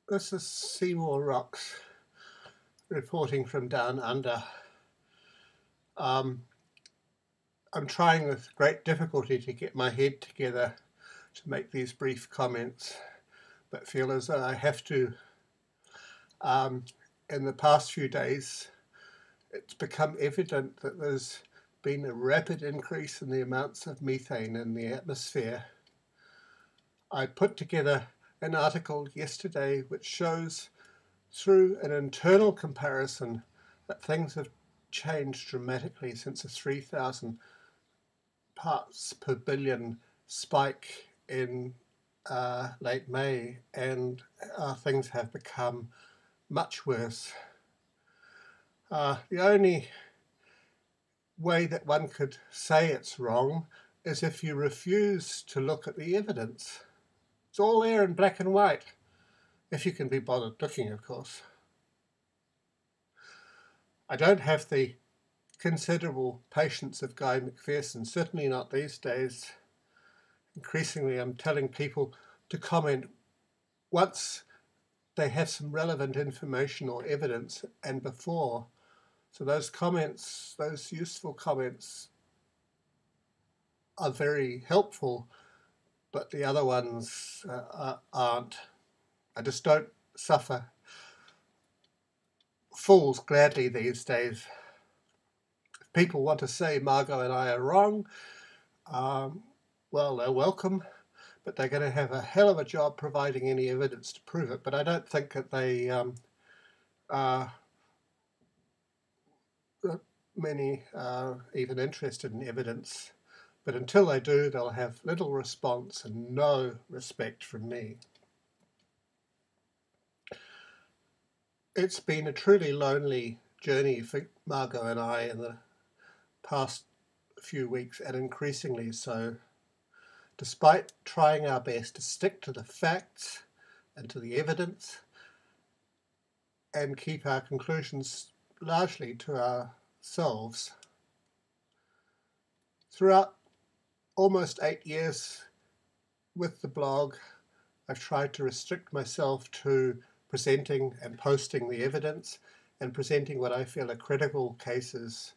This is Seymour Rocks reporting from down under. I'm trying with great difficulty to get my head together to make these brief comments, but feel as though I have to. In the past few days, it's become evident that there's been a rapid increase in the amounts of methane in the atmosphere. I put together an article yesterday which shows through an internal comparison that things have changed dramatically since a 3,000 parts per billion spike in late May, and things have become much worse. The only way that one could say it's wrong is if you refuse to look at the evidence. It's all there in black and white, if you can be bothered looking, of course. I don't have the considerable patience of Guy Macpherson, certainly not these days. Increasingly, I'm telling people to comment once they have some relevant information or evidence and before. So those comments, those useful comments, are very helpful, but the other ones aren't. I just don't suffer fools gladly these days. If people want to say Margot and I are wrong, well, they're welcome, but they're going to have a hell of a job providing any evidence to prove it. But I don't think that they many are even interested in evidence. But until they do, they'll have little response and no respect from me. It's been a truly lonely journey for Margot and I in the past few weeks, and increasingly so. Despite trying our best to stick to the facts and to the evidence and keep our conclusions largely to ourselves, throughout almost 8 years with the blog, I've tried to restrict myself to presenting and posting the evidence and presenting what I feel are critical cases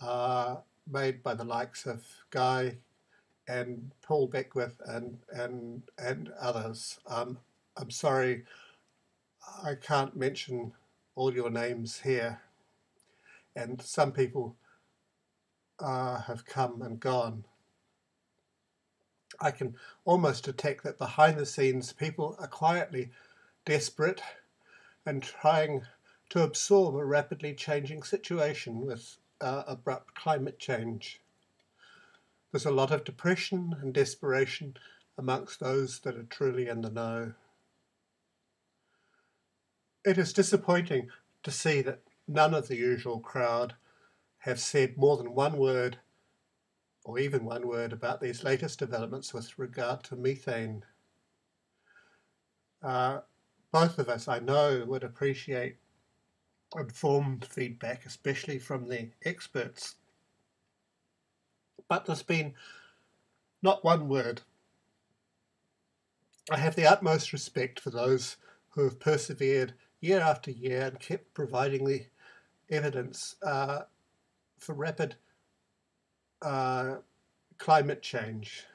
made by the likes of Guy and Paul Beckwith and others. I'm sorry I can't mention all your names here, and some people have come and gone. I can almost detect that behind the scenes people are quietly desperate and trying to absorb a rapidly changing situation with abrupt climate change. There's a lot of depression and desperation amongst those that are truly in the know. It is disappointing to see that none of the usual crowd have said more than one word, or even one word, about these latest developments with regard to methane. Both of us, I know, would appreciate informed feedback, especially from the experts. But there's been not one word. I have the utmost respect for those who have persevered year after year and kept providing the evidence for rapid climate change.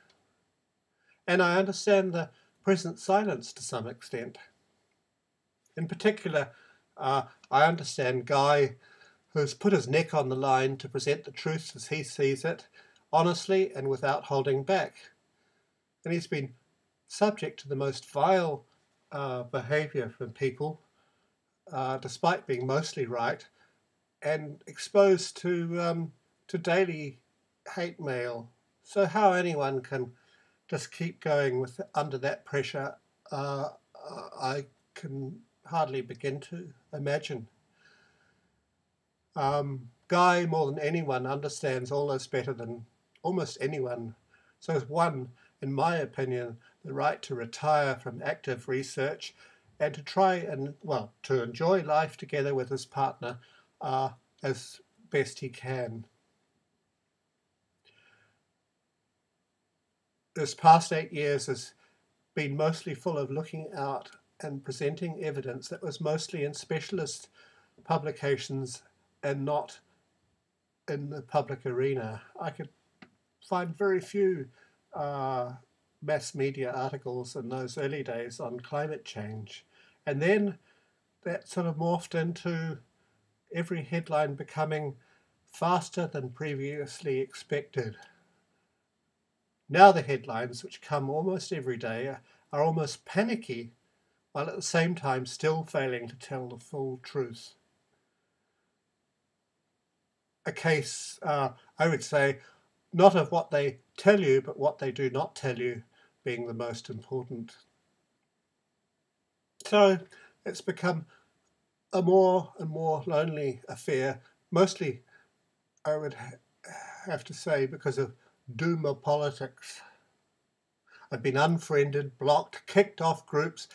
And I understand the present silence to some extent. In particular, I understand Guy, who's put his neck on the line to present the truth as he sees it, honestly and without holding back. And he's been subject to the most vile behaviour from people, despite being mostly right, and exposed to daily hate mail. So how anyone can just keep going with under that pressure, I can hardly begin to imagine. Guy, more than anyone, understands all this better than almost anyone. So has won, in my opinion, the right to retire from active research and to try and, well, to enjoy life together with his partner as best he can. This past 8 years has been mostly full of looking out and presenting evidence that was mostly in specialist publications and not in the public arena. I could find very few mass media articles in those early days on climate change. And then that sort of morphed into every headline becoming faster than previously expected. Now the headlines, which come almost every day, are almost panicky, while at the same time still failing to tell the full truth. A case, I would say, not of what they tell you, but what they do not tell you being the most important. So it's become a more and more lonely affair, mostly, I would have to say, because of doomer politics. I've been unfriended, blocked, kicked off groups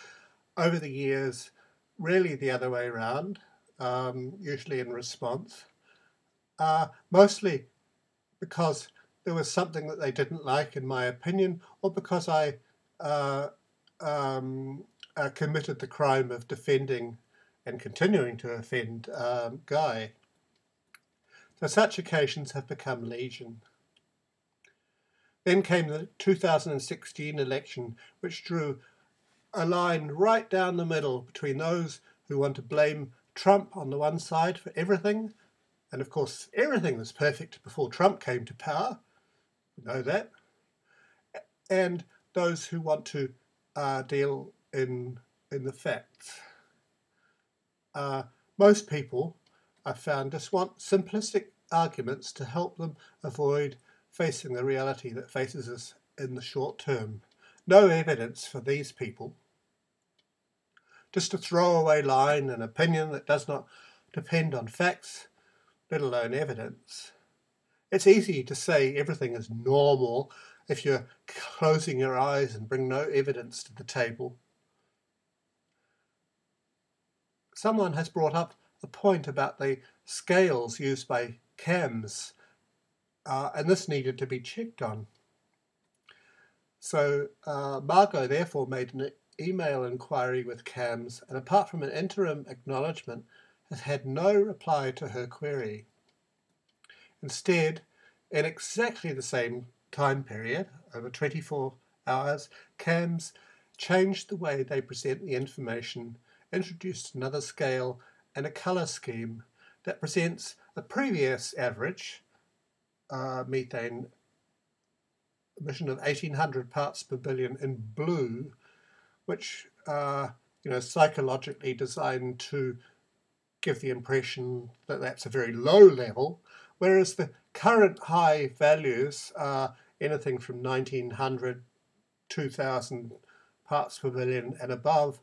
over the years, rarely the other way around, usually in response, mostly because there was something that they didn't like in my opinion, or because I committed the crime of defending and continuing to offend Guy. So such occasions have become legion. Then came the 2016 election, which drew a line right down the middle between those who want to blame Trump on the one side for everything, and of course everything was perfect before Trump came to power, we know that, and those who want to deal in the facts. Most people, I've found, just want simplistic arguments to help them avoid facing the reality that faces us in the short term. No evidence for these people. Just a throwaway line, an opinion that does not depend on facts, let alone evidence. It's easy to say everything is normal if you're closing your eyes and bring no evidence to the table. Someone has brought up a point about the scales used by CAMS, and this needed to be checked on. So Margot therefore made an email inquiry with CAMS, and apart from an interim acknowledgement, has had no reply to her query. Instead, in exactly the same time period, over 24 hours, CAMS changed the way they present the information, introduced another scale and a colour scheme that presents a previous average methane emission of 1800 parts per billion in blue, which psychologically designed to give the impression that that's a very low level, whereas the current high values are anything from 1900, 2000 parts per billion and above.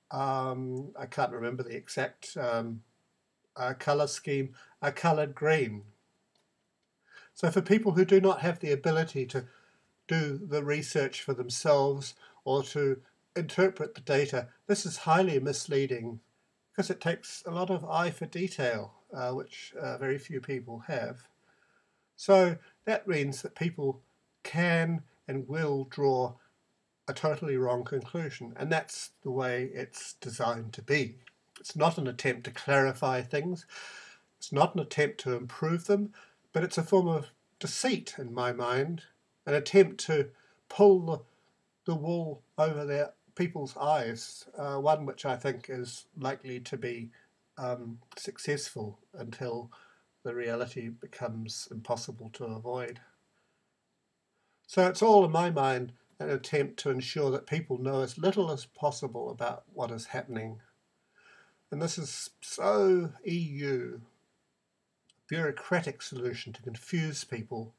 I can't remember the exact colour scheme, are coloured green. So for people who do not have the ability to do the research for themselves or to interpret the data, this is highly misleading because it takes a lot of eye for detail, which very few people have. So that means that people can and will draw a totally wrong conclusion, and that's the way it's designed to be. It's not an attempt to clarify things, it's not an attempt to improve them, but it's a form of deceit in my mind, an attempt to pull the wool over their people's eyes, one which I think is likely to be successful until the reality becomes impossible to avoid. So it's all, in my mind, an attempt to ensure that people know as little as possible about what is happening. And this is so EU, bureaucratic solution to confuse people,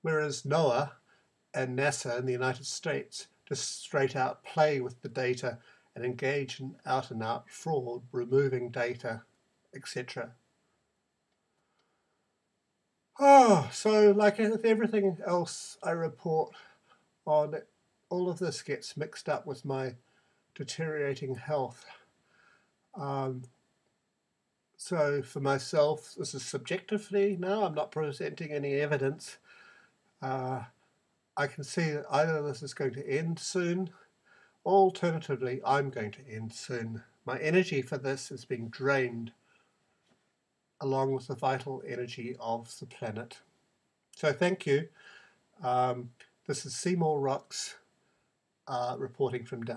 whereas NOAA and NASA in the United States just straight out play with the data and engage in out and out fraud, removing data, etc. So like with everything else I report on, all of this gets mixed up with my deteriorating health. So for myself, this is subjectively now, I'm not presenting any evidence. I can see that either this is going to end soon, Alternatively, I'm going to end soon. My energy for this is being drained along with the vital energy of the planet. So thank you. This is Seymour Rocks reporting from down.